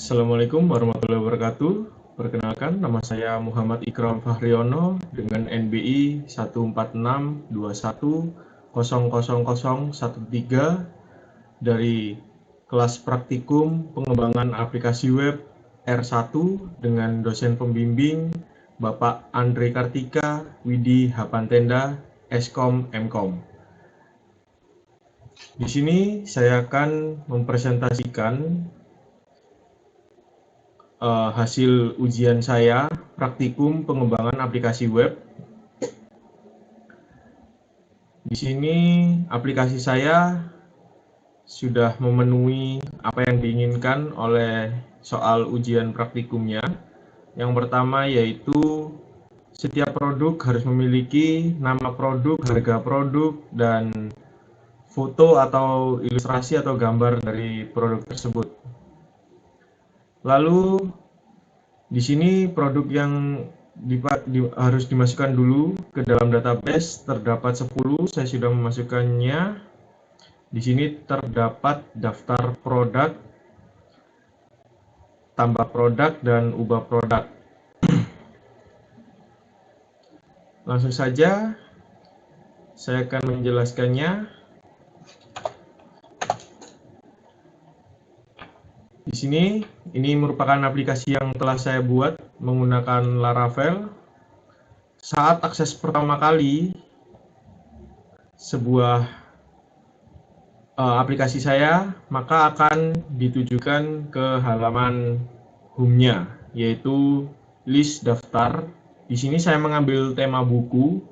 Assalamualaikum warahmatullahi wabarakatuh. Perkenalkan, nama saya Muhammad Ikram Fahriono dengan NBI 14621000013 dari kelas praktikum pengembangan aplikasi web R1 dengan dosen pembimbing Bapak Andre Kartika Widi Hapantenda, Eskom Mkom. Di sini saya akan mempresentasikan hasil ujian saya praktikum pengembangan aplikasi web. Di sini aplikasi saya sudah memenuhi apa yang diinginkan oleh soal ujian praktikumnya. Yang pertama yaitu setiap produk harus memiliki nama produk, harga produk, dan foto atau ilustrasi atau gambar dari produk tersebut. Lalu di sini produk yang harus dimasukkan dulu ke dalam database terdapat 10, saya sudah memasukkannya. Di sini terdapat daftar produk, tambah produk, dan ubah produk. Langsung saja saya akan menjelaskannya. Di sini, ini merupakan aplikasi yang telah saya buat menggunakan Laravel. Saat akses pertama kali sebuah aplikasi saya, maka akan ditujukan ke halaman home-nya, yaitu list daftar. Di sini saya mengambil tema buku.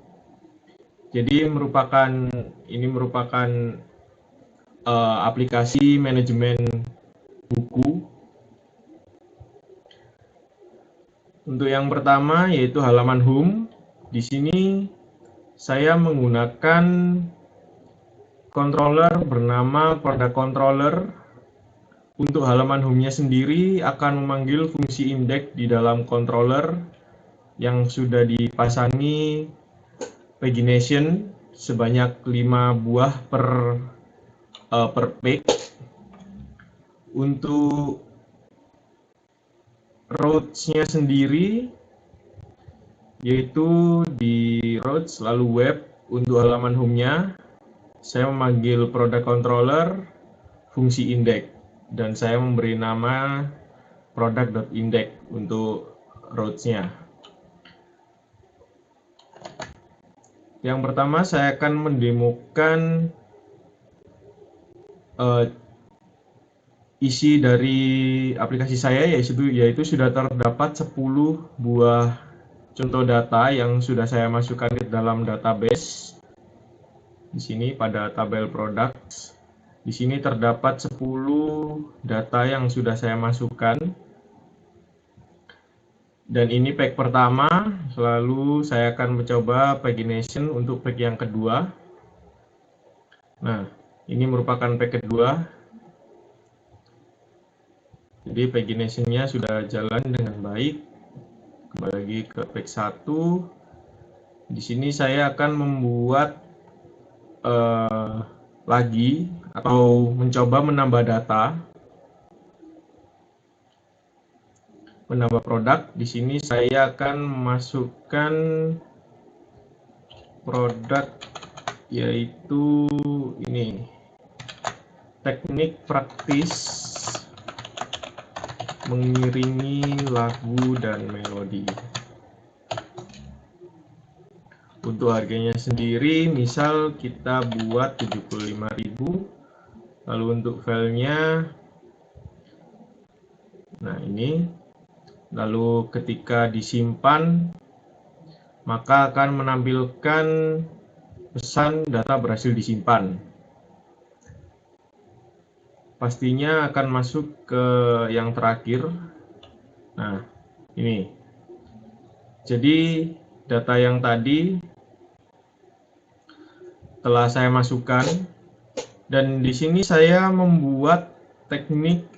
Jadi ini merupakan aplikasi manajemen buku. Untuk yang pertama yaitu halaman home. Di sini saya menggunakan controller bernama product controller. Untuk halaman home-nya sendiri akan memanggil fungsi index di dalam controller yang sudah dipasangi pagination sebanyak 5 buah per page. Untuk routes-nya sendiri yaitu di routes lalu web. Untuk halaman home-nya saya memanggil product controller fungsi index dan saya memberi nama product.index untuk routes-nya. Yang pertama saya akan mendemokan isi dari aplikasi saya, yaitu sudah terdapat 10 buah contoh data yang sudah saya masukkan ke dalam database. Di sini pada tabel products, di sini terdapat 10 data yang sudah saya masukkan. Dan ini page pertama, lalu saya akan mencoba pagination untuk page yang kedua. Nah, ini merupakan page kedua. Jadi pagination-nya sudah jalan dengan baik. Kembali lagi ke page 1. Di sini saya akan membuat lagi atau mencoba menambah data. Menambah produk. Di sini saya akan memasukkan produk yaitu ini. Teknik praktis mengiringi lagu dan melodi. Untuk harganya sendiri misal kita buat 75.000. Lalu untuk filenya, nah ini, lalu ketika disimpan maka akan menampilkan pesan data berhasil disimpan. Pastinya akan masuk ke yang terakhir. Nah, ini. Jadi data yang tadi telah saya masukkan, dan di sini saya membuat teknik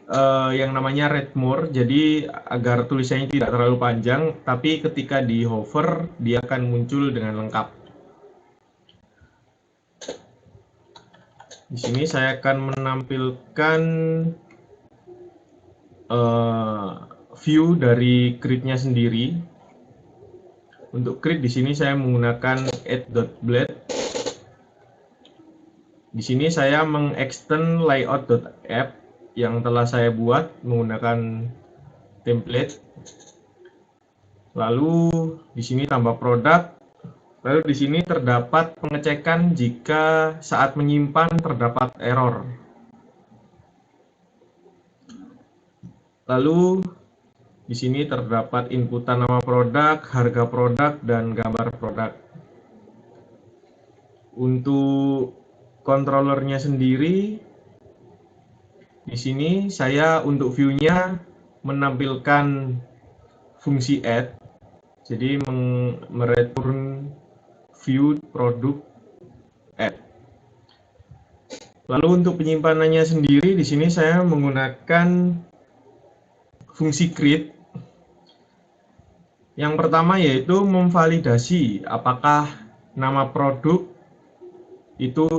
yang namanya read more. Jadi agar tulisannya tidak terlalu panjang, tapi ketika di hover dia akan muncul dengan lengkap. Di sini saya akan menampilkan view dari grid-nya sendiri. Untuk grid di sini saya menggunakan add.blade. Di sini saya mengextend layout.app yang telah saya buat menggunakan template. Lalu di sini tambah produk. Lalu di sini terdapat pengecekan jika saat menyimpan terdapat error. Lalu di sini terdapat inputan nama produk, harga produk, dan gambar produk. Untuk controllernya sendiri, di sini saya untuk view-nya menampilkan fungsi add, jadi mereturn view produk add. Lalu untuk penyimpanannya sendiri, di sini saya menggunakan fungsi create. Yang pertama yaitu memvalidasi apakah nama produk itu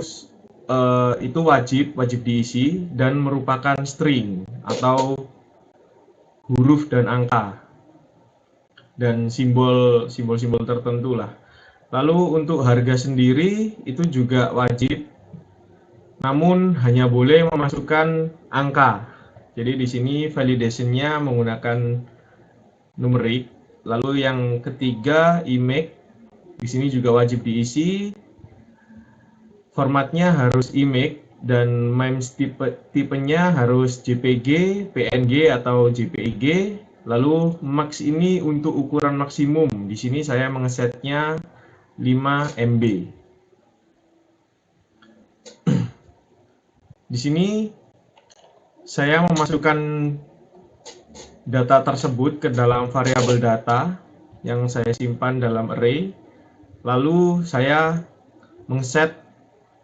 wajib diisi dan merupakan string atau huruf dan angka dan simbol tertentu lah. Lalu untuk harga sendiri itu juga wajib, namun hanya boleh memasukkan angka. Jadi di sini validation-nya menggunakan numerik. Lalu yang ketiga image, di sini juga wajib diisi. Formatnya harus image dan memes tipenya harus JPG, PNG atau JPEG. Lalu max ini untuk ukuran maksimum. Di sini saya mengesetnya 5 MB. Di sini saya memasukkan data tersebut ke dalam variabel data yang saya simpan dalam array. Lalu saya mengset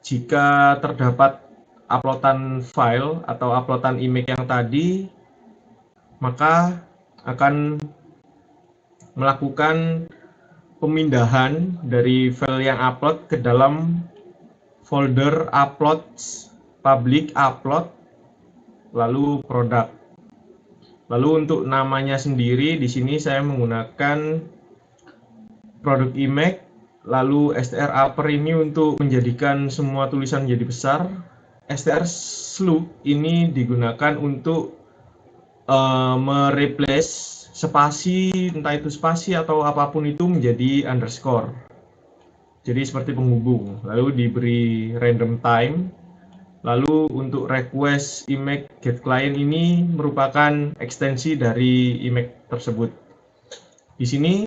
jika terdapat uploadan file atau uploadan image yang tadi, maka akan melakukan pemindahan dari file yang upload ke dalam folder uploads, public upload, lalu produk. Lalu untuk namanya sendiri di sini saya menggunakan produk image, lalu str upper ini untuk menjadikan semua tulisan menjadi besar. Str slope ini digunakan untuk mereplace spasi, entah itu spasi atau apapun itu menjadi underscore. Jadi seperti penghubung. Lalu diberi random time. Lalu untuk request image get client ini merupakan ekstensi dari image tersebut. Di sini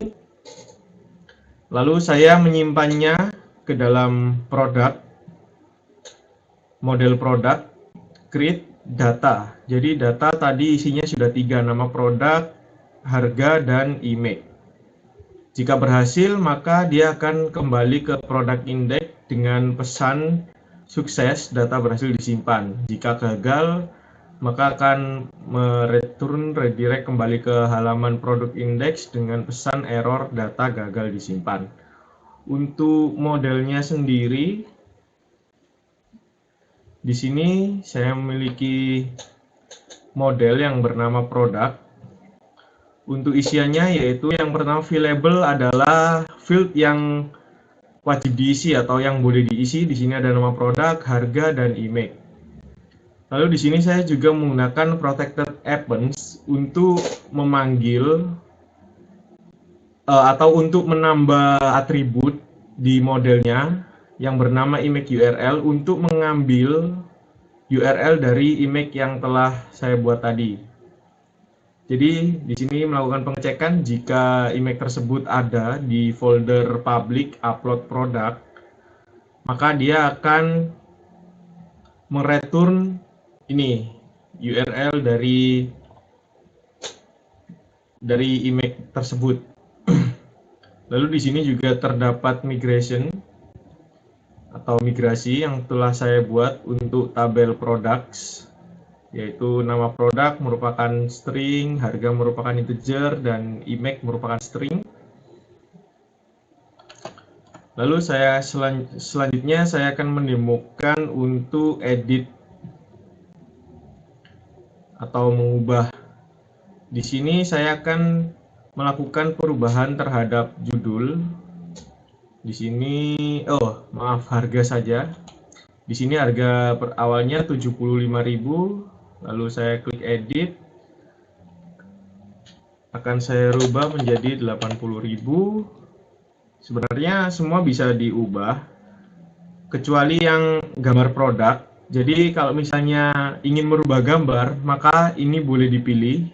lalu saya menyimpannya ke dalam produk, model produk, create data. Jadi data tadi isinya sudah 3, nama produk, harga, dan image. Jika berhasil, maka dia akan kembali ke product index dengan pesan sukses, data berhasil disimpan. Jika gagal, maka akan redirect kembali ke halaman product index dengan pesan error, data gagal disimpan. Untuk modelnya sendiri, di sini saya memiliki model yang bernama produk. Untuk isiannya yaitu yang pertama fill-label adalah field yang wajib diisi atau yang boleh diisi. Di sini ada nama produk, harga, dan image. Lalu di sini saya juga menggunakan protected appends untuk memanggil atau untuk menambah atribut di modelnya yang bernama image URL untuk mengambil URL dari image yang telah saya buat tadi. Jadi di sini melakukan pengecekan jika image tersebut ada di folder public upload product, maka dia akan mereturn ini URL dari image tersebut. Lalu di sini juga terdapat migration atau migrasi yang telah saya buat untuk tabel products, yaitu nama produk merupakan string, harga merupakan integer, dan image merupakan string. Lalu selanjutnya saya akan mendemokan untuk edit atau mengubah Di sini saya akan melakukan perubahan terhadap judul. Di sini, maaf, harga saja. Di sini harga awalnya 75.000, lalu saya klik edit. Akan saya rubah menjadi 80.000. Sebenarnya semua bisa diubah, kecuali yang gambar produk. Jadi kalau misalnya ingin merubah gambar, maka ini boleh dipilih.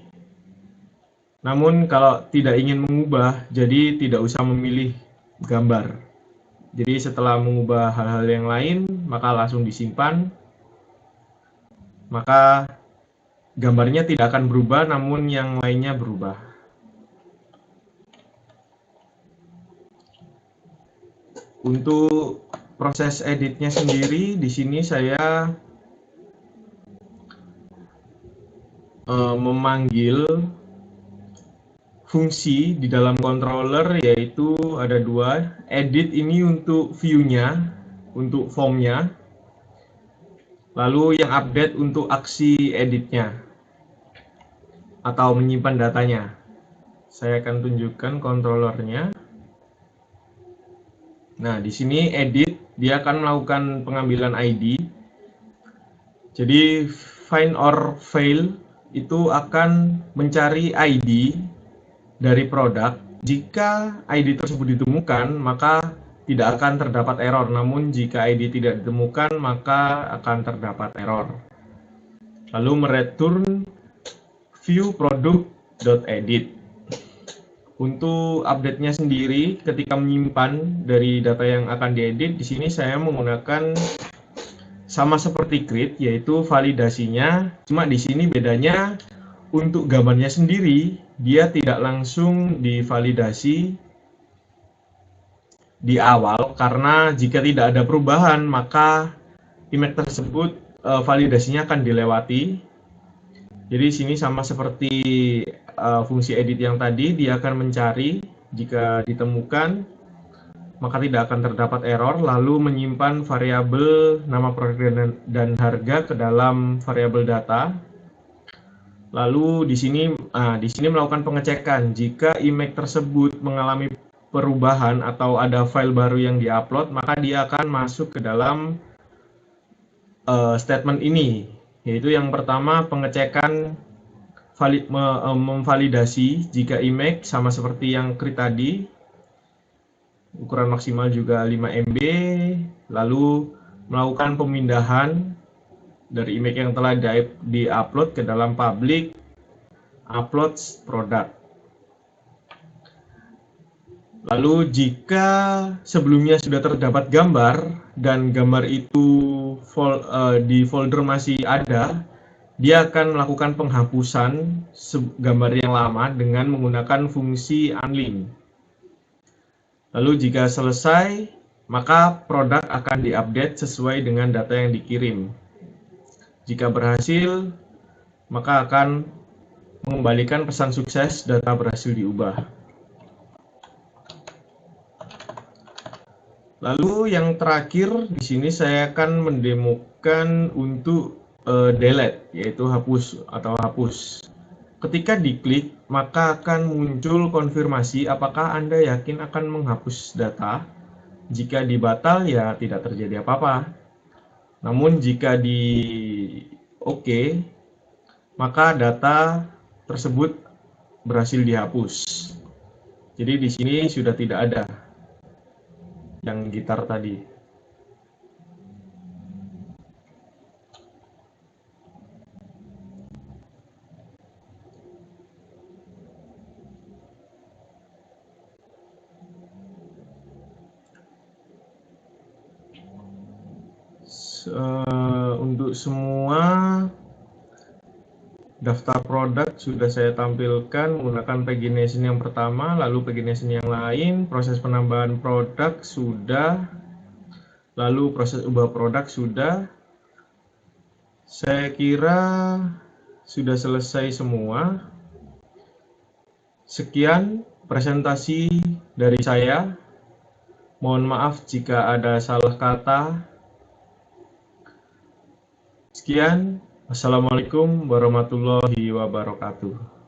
Namun kalau tidak ingin mengubah, jadi tidak usah memilih gambar. Jadi setelah mengubah hal-hal yang lain, maka langsung disimpan. Maka gambarnya tidak akan berubah, namun yang lainnya berubah. Untuk proses editnya sendiri, di sini saya memanggil fungsi di dalam controller, yaitu ada dua. Edit ini untuk view-nya, untuk form-nya, lalu yang update untuk aksi editnya atau menyimpan datanya. Saya akan tunjukkan controllernya. Nah, di sini edit, dia akan melakukan pengambilan ID. Jadi find or fail itu akan mencari ID dari produk. Jika ID tersebut ditemukan, maka tidak akan terdapat error. Namun jika ID tidak ditemukan, maka akan terdapat error. Lalu mereturn view product.edit. Untuk update-nya sendiri, ketika menyimpan dari data yang akan diedit, di sini saya menggunakan sama seperti create, yaitu validasinya. Cuma di sini bedanya untuk gambarnya sendiri, dia tidak langsung divalidasi di awal, karena jika tidak ada perubahan, maka image tersebut validasinya akan dilewati. Jadi sini sama seperti fungsi edit yang tadi, dia akan mencari, jika ditemukan maka tidak akan terdapat error, lalu menyimpan variabel nama produk dan harga ke dalam variabel data. Lalu di sini melakukan pengecekan jika image tersebut mengalami perubahan atau ada file baru yang diupload, maka dia akan masuk ke dalam statement ini, yaitu yang pertama pengecekan memvalidasi jika image sama seperti yang create tadi, ukuran maksimal juga 5 MB, lalu melakukan pemindahan dari image yang telah di-upload ke dalam public uploads product. Lalu jika sebelumnya sudah terdapat gambar dan gambar itu di folder masih ada, dia akan melakukan penghapusan gambar yang lama dengan menggunakan fungsi unlink. Lalu jika selesai, maka produk akan diupdate sesuai dengan data yang dikirim. Jika berhasil, maka akan mengembalikan pesan sukses, data berhasil diubah. Lalu yang terakhir di sini saya akan mendemokan untuk delete, yaitu hapus atau hapus. Ketika diklik, maka akan muncul konfirmasi apakah Anda yakin akan menghapus data. Jika dibatal, ya tidak terjadi apa-apa. Namun jika di OK, maka data tersebut berhasil dihapus. Jadi di sini sudah tidak ada yang gitar tadi. Untuk semua daftar produk sudah saya tampilkan menggunakan pagination yang pertama, lalu pagination yang lain, proses penambahan produk sudah, lalu proses ubah produk sudah. Saya kira sudah selesai semua. Sekian presentasi dari saya. Mohon maaf jika ada salah kata. Sekian. Assalamualaikum warahmatullahi wabarakatuh.